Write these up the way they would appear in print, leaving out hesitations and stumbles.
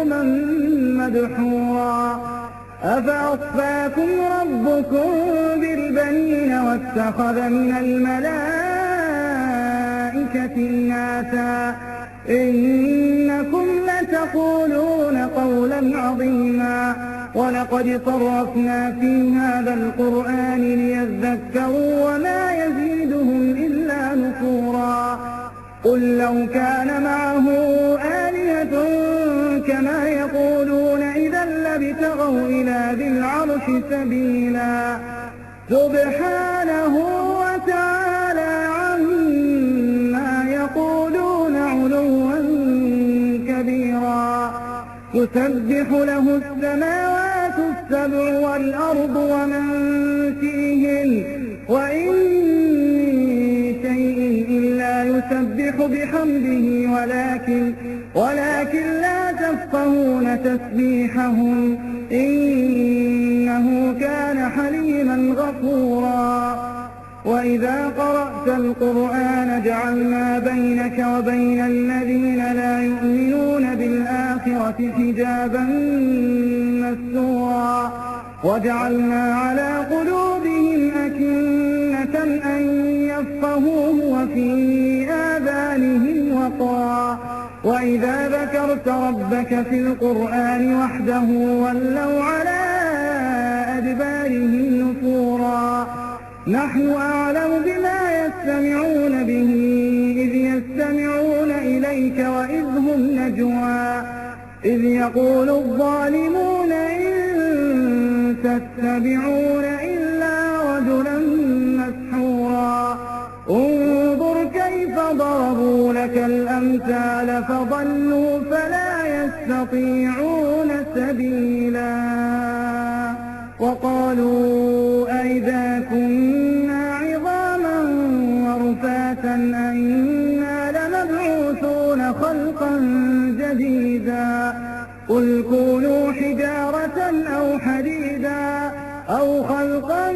يوما مدحورا أفأصفاكم ربكم بالبنين واتخذ من الملائكة إناثا إنكم لتقولون قولا عظيما ولقد صرفنا في هذا القرآن ليذكروا وما يزيدهم إلا نفورا قل لو كان معه آلهة كما يقولون إذا لابتغوا إلى ذي العرش سبيلا سبحانه وتعالى عما يقولون علوا كبيرا تسبح له السماوات السبع والأرض ومن فيهن وإن من شيء إلا يسبح بحمده ولكن لا تفقهون تسبيحهم إنه كان حليما غفورا وإذا قرأت القرآن جعلنا بينك وبين الذين لا يؤمنون بالآخرة حجابا مستورا وجعلنا على قلوبهم أكنة أن يفقهوه وفي آذانهم وقرا وإذا ذكرت ربك في القرآن وحده ولوا على أدبارهم نفورا نحن أعلم بما يستمعون به إذ يستمعون إليك وإذ هم نجوى إذ يقول الظالمون إن تتبعون إلا رجلا مسحورا انظر كيف ضربوا لك الأمثال فضلوا فلا يستطيعون سبيلا وقالوا أئذا كنا عظاما ورفاتا أئنا لمبعوثون خلقا جديدا قل كونوا حجارة أو حديدا أو خلقا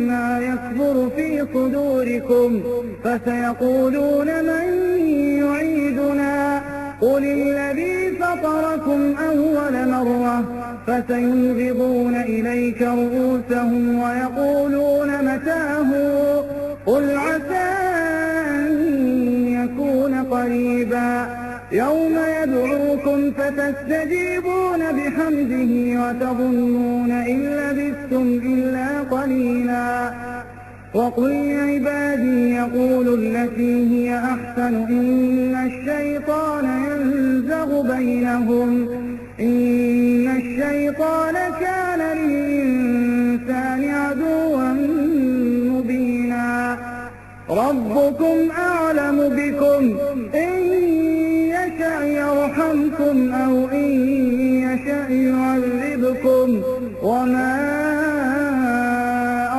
ما يكبر في صدوركم فسيقولون من يعيدنا قل الذي فطركم أول مرة فسينغضون إليك رؤوسهم ويقولون متاه قل عسى أن يكون قريبا يوم يدعوكم فتستجيبون بحمده وتظنون إن لبثتم إلا قليلا وقل لعبادي يقولوا التي هي أحسن إن الشيطان ينزغ بينهم إن الشيطان كان للإنسان عدوا مبينا ربكم أعلم بكم إن يشأ يرحمكم أو إن يشأ يعذبكم وما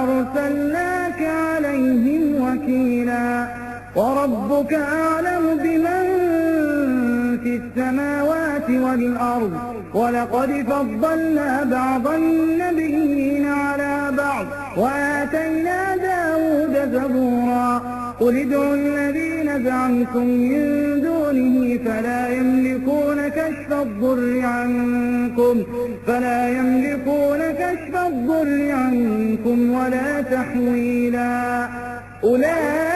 أرسلناك عليهم وكيلا وربك أعلم بمن في السماوات والأرض ولقد فضلنا بعض النبيين على بعض وآتينا داود زبورا قل ادعوا الذين زعمتم من دونه فلا يملكون كشف الضر عنكم ولا تحويلا أولئك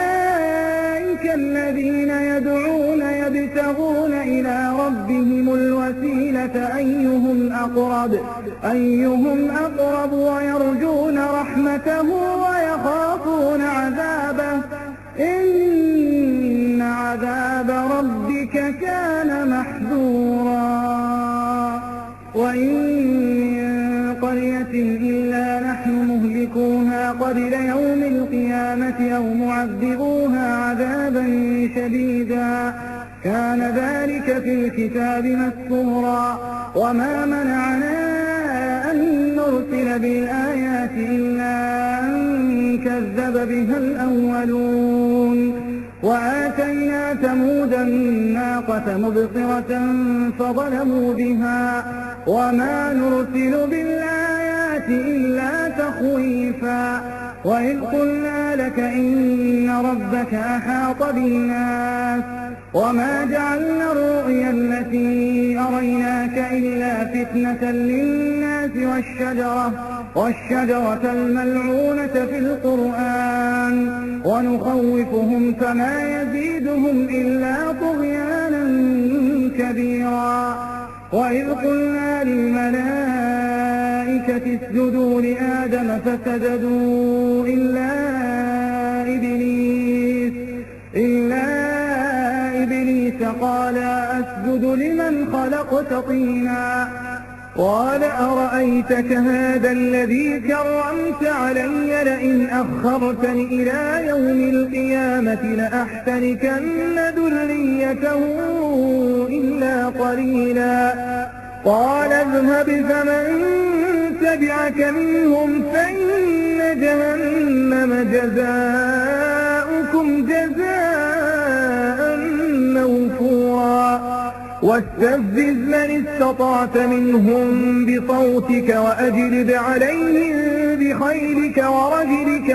الذين يدعون يبتغون إلى ربهم الوسيلة أيهم أقرب ويرجون رحمته ويخافون عذابه إن عذاب ربك كان محذورا وإن من قرية إلا نحن مهلكوها قبل يوم القيامة أو معذبوها عذابا شديدا كان ذلك في الكتاب مسطورا وما منعنا أن نرسل بالآيات إلا أن كذب بها الأولون وآتينا ثمود الناقة مبصرة فظلموا بها وما نرسل بالآيات إلا تخويفا وإذ قلنا لك إن ربك أحاط بالناس وما جعلنا الرؤيا التي أريناك إلا فتنة للناس والشجرة الملعونة في القرآن ونخوفهم فما يزيدهم إلا طغيانا كبيرا. وإذ قلنا للملائكة اسجدوا لآدم فسجدوا إلا إبليس قال أسجد لمن خلقت طينا قال أرأيتك هذا الذي كرمت علي لئن أخرتني إلى يوم القيامة لأحتركن ذريته إلا قليلا. قال اذهب فمن تبعك منهم فإن جهنم جزاؤكم جزاء موفورا. واستفزز من استطعت منهم بصوتك وأجلب عليهم بخيلك ورجلك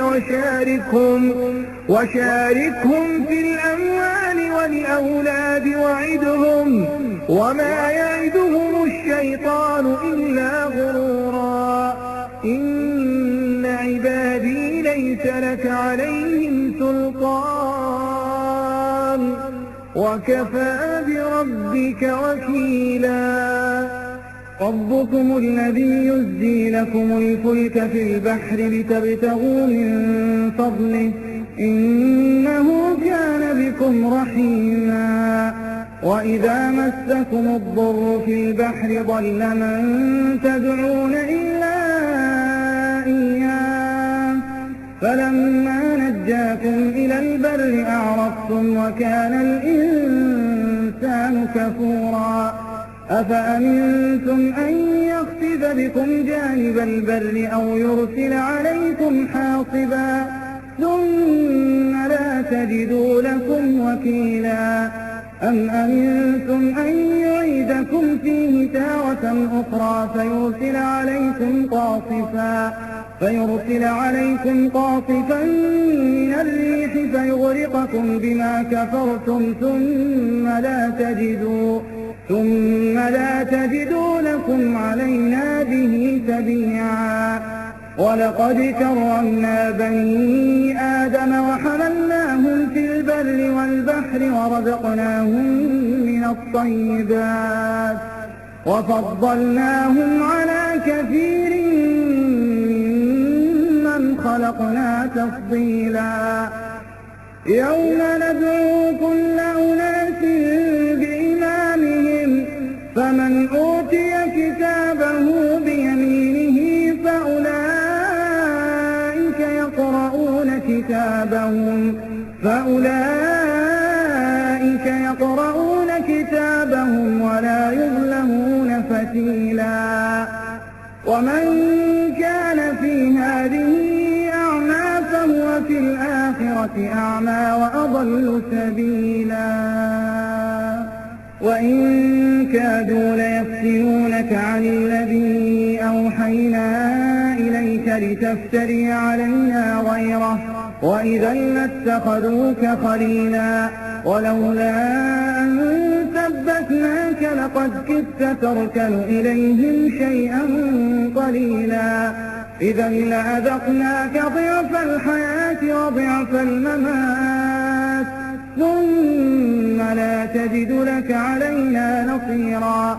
وشاركهم في الأموال والأولاد وعدهم وما يعدهم الشيطان إلا غرورا. إن عبادي ليس لك عليهم سلطان وكفى بربك وكيلا. ربكم الذي يزجي لكم الفلك في البحر لتبتغوا من فضله إنه كان بكم رحيما. وإذا مسكم الضر في البحر ضل من تدعون إلا إياه فلما نجاكم إلى البر أعرضتم وكان الإنسان كفورا. أفأمنتم أن يخسف بكم جانب البر أو يرسل عليكم حاصبا ثم لا تجدوا لكم وكيلا. أم أمنتم أن يعيدكم فيه تارة أخرى فيرسل عليكم قاصفا من الريح فيغرقكم بما كفرتم ثم لا تجدوا لكم علينا به تبيعا. ولقد كرمنا بني آدم وحملناهم في البر والبحر ورزقناهم من الطيبات وفضلناهم على كثير ممن خلقنا تفضيلا. يوم ندعو كل أناس بإمامهم فمن أوتي كتابه بيمينه فأولئك يقرؤون كتابهم ولا يظلمون فتيلا. ومن كان في هذه أعمى فهو في الآخرة أعمى وأضل سبيلا. وإن كادوا ليفتنونك عن الذي أوحينا إليك لتفتري علينا غيره وإذا لاتخذوك خليلا. ولولا أن ثبتناك لقد كدت تركن إليهم شيئا قليلا. إذا لأذقناك ضعف الحياة وضعف الممات ثم لا تجد لك علينا نصيرا.